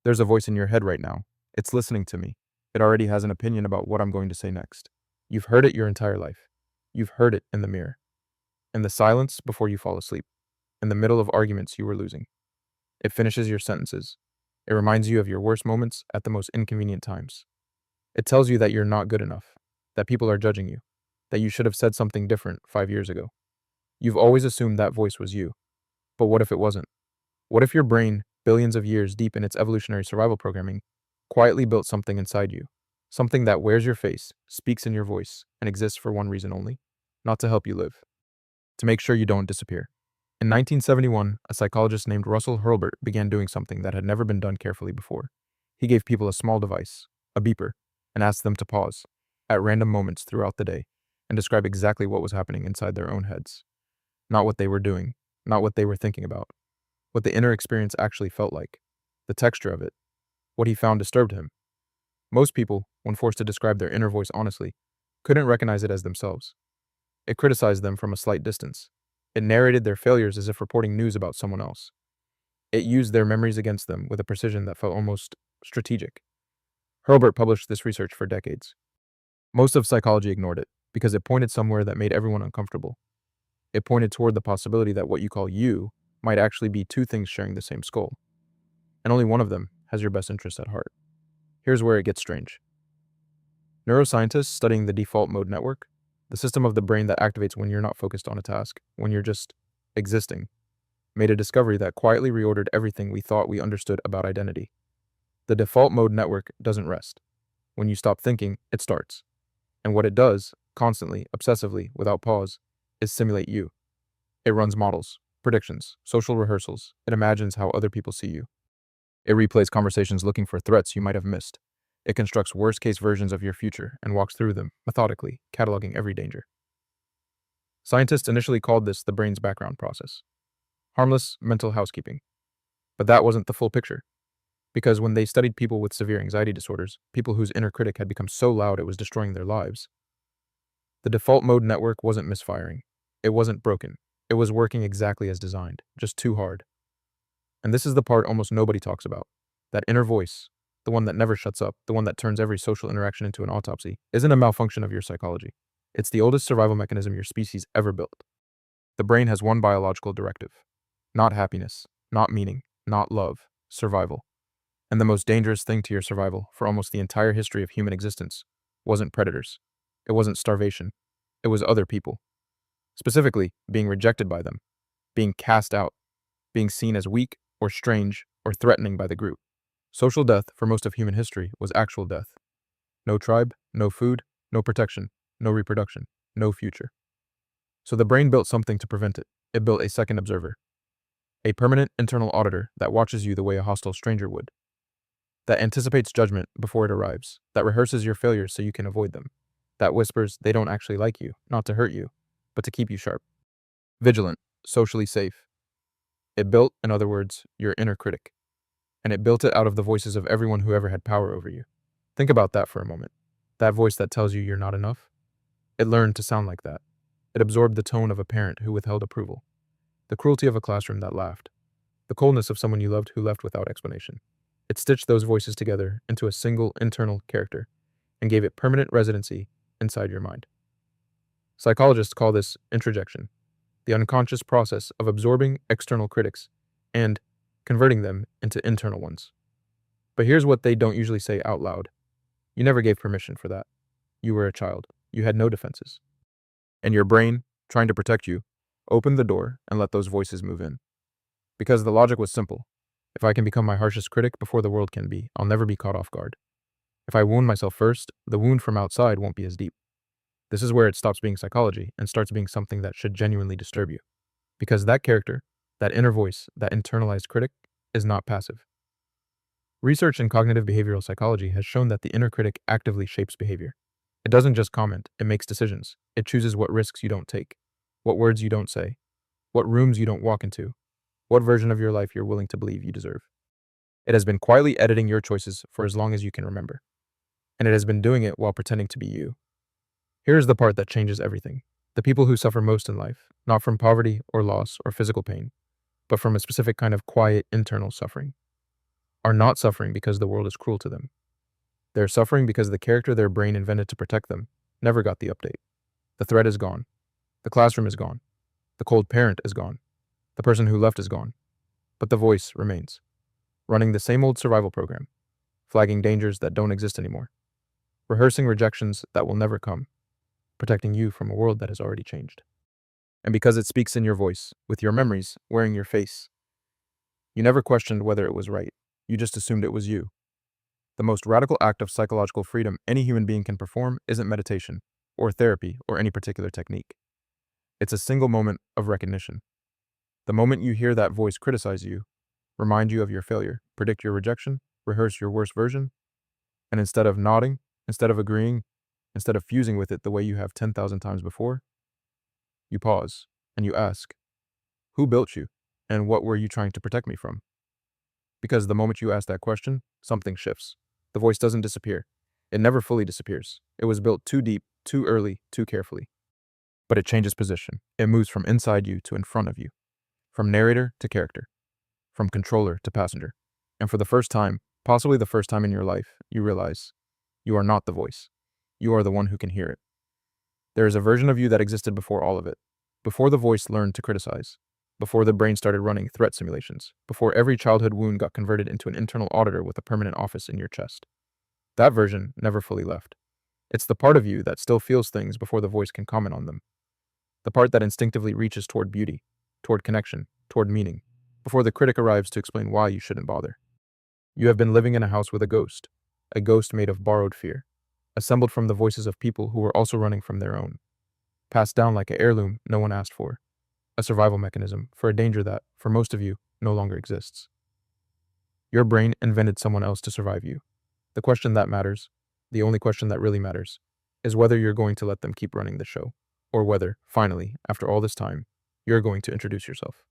There's a voice in your head right now. It's listening to me. It already has an opinion about what I'm going to say next. You've heard it your entire life. You've heard it in the mirror, in the silence before you fall asleep, in the middle of arguments you were losing. It finishes your sentences. It reminds you of your worst moments at the most inconvenient times. It tells you that you're not good enough, that people are judging you, that you should have said something different 5 years ago. You've always assumed that voice was you. But what if it wasn't? What if your brain, billions of years deep in its evolutionary survival programming, quietly built something inside you? Something that wears your face, speaks in your voice, and exists for one reason only: not to help you live, to make sure you don't disappear. In 1971, a psychologist named Russell Hurlburt began doing something that had never been done carefully before. He gave people a small device, a beeper, and asked them to pause, at random moments throughout the day, and describe exactly what was happening inside their own heads. Not what they were doing, not what they were thinking about, what the inner experience actually felt like, the texture of it. What he found disturbed him. Most people, when forced to describe their inner voice honestly, couldn't recognize it as themselves. It criticized them from a slight distance. It narrated their failures as if reporting news about someone else. It used their memories against them with a precision that felt almost strategic. Hurlburt published this research for decades. Most of psychology ignored it because it pointed somewhere that made everyone uncomfortable. It pointed toward the possibility that what you call you might actually be two things sharing the same skull, and only one of them has your best interest at heart. Here's where it gets strange. Neuroscientists studying the default mode network, the system of the brain that activates when you're not focused on a task, when you're just existing, made a discovery that quietly reordered everything we thought we understood about identity. The default mode network doesn't rest. When you stop thinking, it starts. And what it does, constantly, obsessively, without pause, is simulate you. It runs models, predictions, social rehearsals. It imagines how other people see you. It replays conversations looking for threats you might have missed. It constructs worst-case versions of your future and walks through them, methodically, cataloging every danger. Scientists initially called this the brain's background process. Harmless mental housekeeping. But that wasn't the full picture. Because when they studied people with severe anxiety disorders, people whose inner critic had become so loud it was destroying their lives, the default mode network wasn't misfiring. It wasn't broken. It was working exactly as designed, just too hard. And this is the part almost nobody talks about. That inner voice, the one that never shuts up, the one that turns every social interaction into an autopsy, isn't a malfunction of your psychology. It's the oldest survival mechanism your species ever built. The brain has one biological directive: not happiness, not meaning, not love, survival. And the most dangerous thing to your survival for almost the entire history of human existence wasn't predators. It wasn't starvation. It was other people. Specifically, being rejected by them, being cast out, being seen as weak or strange or threatening by the group. Social death for most of human history was actual death. No tribe, no food, no protection, no reproduction, no future. So the brain built something to prevent it. It built a second observer, a permanent internal auditor that watches you the way a hostile stranger would, that anticipates judgment before it arrives, that rehearses your failures so you can avoid them, that whispers they don't actually like you, not to hurt you, but to keep you sharp. Vigilant, socially safe. It built, in other words, your inner critic. And it built it out of the voices of everyone who ever had power over you. Think about that for a moment. That voice that tells you you're not enough. It learned to sound like that. It absorbed the tone of a parent who withheld approval, the cruelty of a classroom that laughed, the coldness of someone you loved who left without explanation. It stitched those voices together into a single internal character and gave it permanent residency inside your mind. Psychologists call this introjection, the unconscious process of absorbing external critics and converting them into internal ones. But here's what they don't usually say out loud. You never gave permission for that. You were a child. You had no defenses. And your brain, trying to protect you, opened the door and let those voices move in. Because the logic was simple. If I can become my harshest critic before the world can be, I'll never be caught off guard. If I wound myself first, the wound from outside won't be as deep. This is where it stops being psychology and starts being something that should genuinely disturb you. Because that character, that inner voice, that internalized critic, is not passive. Research in cognitive behavioral psychology has shown that the inner critic actively shapes behavior. It doesn't just comment, it makes decisions. It chooses what risks you don't take, what words you don't say, what rooms you don't walk into, what version of your life you're willing to believe you deserve. It has been quietly editing your choices for as long as you can remember. And it has been doing it while pretending to be you. Here's the part that changes everything. The people who suffer most in life, not from poverty or loss or physical pain, but from a specific kind of quiet internal suffering, are not suffering because the world is cruel to them. They're suffering because the character their brain invented to protect them never got the update. The threat is gone. The classroom is gone. The cold parent is gone. The person who left is gone. But the voice remains, running the same old survival program, flagging dangers that don't exist anymore, rehearsing rejections that will never come, protecting you from a world that has already changed. And because it speaks in your voice, with your memories wearing your face, you never questioned whether it was right. You just assumed it was you. The most radical act of psychological freedom any human being can perform isn't meditation, or therapy, or any particular technique. It's a single moment of recognition. The moment you hear that voice criticize you, remind you of your failure, predict your rejection, rehearse your worst version, and instead of nodding, instead of agreeing, instead of fusing with it the way you have 10,000 times before, you pause and you ask, who built you? And what were you trying to protect me from? Because the moment you ask that question, something shifts. The voice doesn't disappear. It never fully disappears. It was built too deep, too early, too carefully. But it changes position. It moves from inside you to in front of you, from narrator to character, from controller to passenger. And for the first time, possibly the first time in your life, you realize you are not the voice. You are the one who can hear it. There is a version of you that existed before all of it, before the voice learned to criticize, before the brain started running threat simulations, before every childhood wound got converted into an internal auditor with a permanent office in your chest. That version never fully left. It's the part of you that still feels things before the voice can comment on them. The part that instinctively reaches toward beauty, toward connection, toward meaning, before the critic arrives to explain why you shouldn't bother. You have been living in a house with a ghost made of borrowed fear, assembled from the voices of people who were also running from their own, passed down like an heirloom no one asked for, a survival mechanism for a danger that, for most of you, no longer exists. Your brain invented someone else to survive you. The question that matters, the only question that really matters, is whether you're going to let them keep running the show, or whether, finally, after all this time, you're going to introduce yourself.